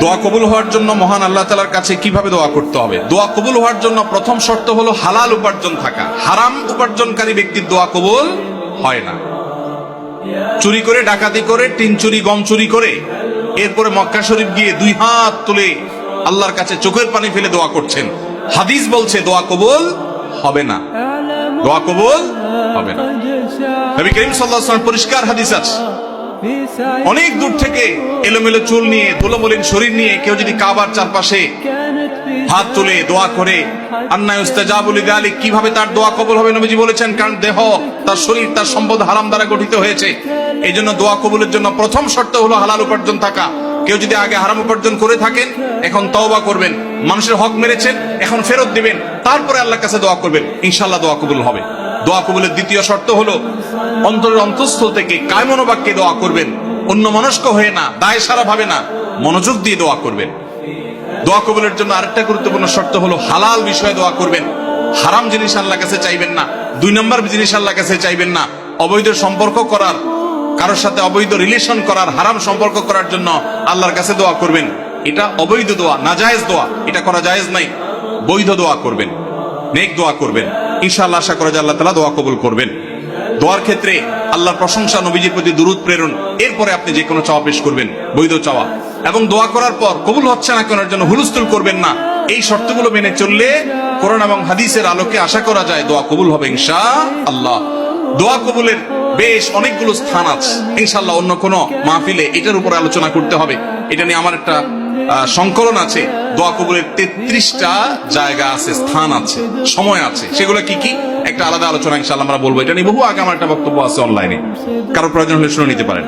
দোয়া কবুল হওয়ার জন্য মহান আল্লাহ তাআলার কাছে কিভাবে দোয়া করতে হবে? দোয়া কবুল হওয়ার জন্য প্রথম শর্ত হলো হালাল উপার্জন থাকা। হারাম উপার্জনকারী ব্যক্তির দোয়া কবুল হয় না। চুরি করে, ডাকাতি করে, টিন চুরি, গম চুরি করে এরপরে মক্কা শরীফ গিয়ে 2 হাত তুলে আল্লাহর কাছে চোখের পানি ফেলে দোয়া করছেন, হাদিস বলছে দোয়া কবুল হবে না। দোয়া কবুল হবে না। নবী করিম সাল্লাল্লাহু আলাইহি ওয়াসাল্লাম পরিষ্কার হাদিস আছে, অনেক দূর থেকে এলোমেলো চুল নিয়ে, ধুলোমলিন শরীর নিয়ে কেউ যদি কাবার চারপাশে হাত তুলে দোয়া করে, আন্না ইউস্তাজাবু লিযালিক, কিভাবে তার দোয়া কবুল হবে? নবীজি বলেছেন, কারণ দেহ, তার শরীর, তার সম্পদ হারাম দ্বারা গঠিত হয়েছে। এই জন্য দোয়া কবুলের জন্য প্রথম শর্ত হলো হালাল উপার্জন থাকা। কেউ যদি আগে হারাম উপার্জন করে থাকেন, এখন তওবা করবেন, মানুষের হক মেরেছেন, এখন ফেরত দিবেন, তারপরে আল্লাহর কাছে দোয়া করবেন, ইনশাআল্লাহ দোয়া কবুল হবে। দোয়া কবুলের দ্বিতীয় শর্ত হলো অন্তরের অন্তঃস্থল থেকে কায়মনো বাক্যে দোয়া করবেন, অন্য মনস্ক হয়ে না, দায় সারা ভাবে না, মনোযোগ দিয়ে দোয়া করবেন। দোয়া কবুলের জন্য আরেকটা গুরুত্বপূর্ণ শর্ত হলো হালাল বিষয়ে দোয়া করবেন। হারাম জিনিস আল্লাহর কাছে চাইবেন না। 2 নম্বর জিনিস আল্লাহর কাছে চাইবেন না। অবৈধ সম্পর্ক করার, কারোর সাথে অবৈধ রিলেশন করার, হারাম সম্পর্ক করার জন্য আল্লাহর কাছে দোয়া করবেন। এটা অবৈধ দোয়া, নাজায়েজ দোয়া, এটা করা জায়েজ নাই। বৈধ দোয়া করবেন, নেক দোয়া করবেন, ইনশাআল্লাহ আশা করা যায় আল্লাহ তাআলা দোয়া কবুল করবেন। দোয়ার ক্ষেত্রে আল্লাহর প্রশংসা, নবীজির প্রতি দুরূদ প্রেরণ, এরপরে আপনি যে কোনো চাওয়া পেশ করবেন, বৈধ চাওয়া। এবং দোয়া করার পর কবুল হচ্ছে না কেন জন্য হুলস্থুল করবেন না। এই শর্তগুলো মেনে চললে কোরআন এবং হাদিসের আলোকে আশা করা যায় দোয়া কবুল হবে ইনশাআল্লাহ। দোয়া কবুলের বেশ অনেকগুলো স্থান আছে, ইনশাআল্লাহ অন্য কোনো মাহফিলে এটার উপর আলোচনা করতে হবে। এটা নিয়ে আমার একটা সংকলন আছে। দোয়া কবুলের 33টা জায়গা আছে, স্থান আছে, সময় আছে। সেগুলো কি কি একটা আলাদা আলোচনা ইনশাআল্লাহ আমরা বলবো। এটা নিয়ে বহু আগে আমার একটা বক্তব্য আছে অনলাইনে, কারো প্রয়োজন হলে শুনে নিতে পারেন।